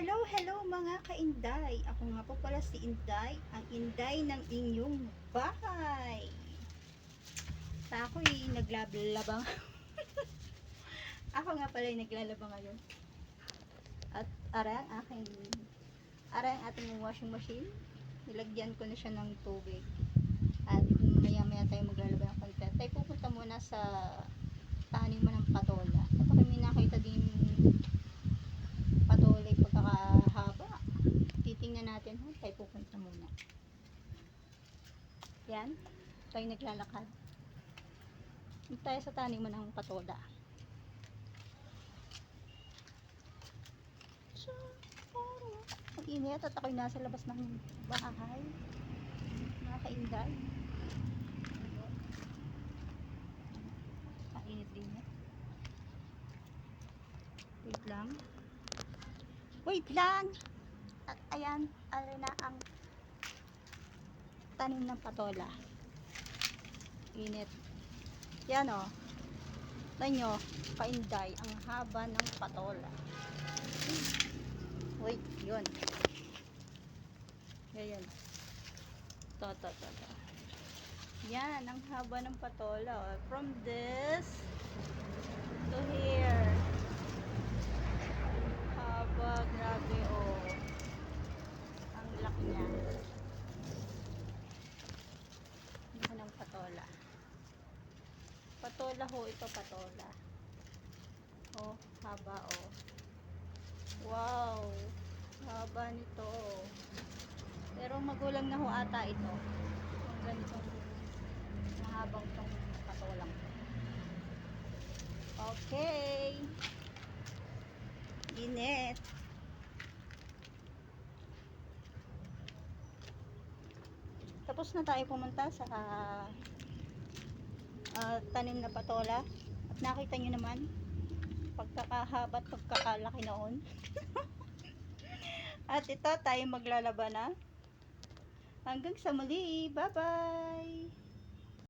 Hello, hello mga ka-Inday. Ako nga po pala si Inday, ang Inday ng inyong bahay. Sa ako'y naglalabang. Ako nga pala ay naglalaba ngayon. At ara ang ating washing machine. Nilagyan ko na siya ng tubig. At maya-maya tayo maglalaba ng konti. Tayo pupunta muna sa taniman ng patola. At ako may nakita din patuloy pagkakahaba. Titingnan natin, tayo pupunta muna. Yan, tayo naglalakad. Dito tayo sa taniman ng patola. So, ang init at ako'y nasa labas ng bahay. Mga ka-Inday. Ang init din yan. Wait lang. Wait lang! At ayan, alin na ang tanim ng patola. Init. Yan o. Tignan nyo, ka-Inday, ang haba ng patola. Wait, yun. Yan. To. Yan, ang haba ng patola. Oh. From this to here. Haba, grabe oh. Ang laki niya. Ito ng patola. Patola ho, ito patola. Oh, haba oh. Wow, haba nito. Pero magulang na ho ata ito. Ang ganitong mahabang tong patolang. Okay. Init. Tapos na tayo pumunta sa tanim na patola. At nakita nyo naman pagkakahaba at pagkakalaki noon. At ito tayo maglalaba na. Hanggang sa muli. Bye bye.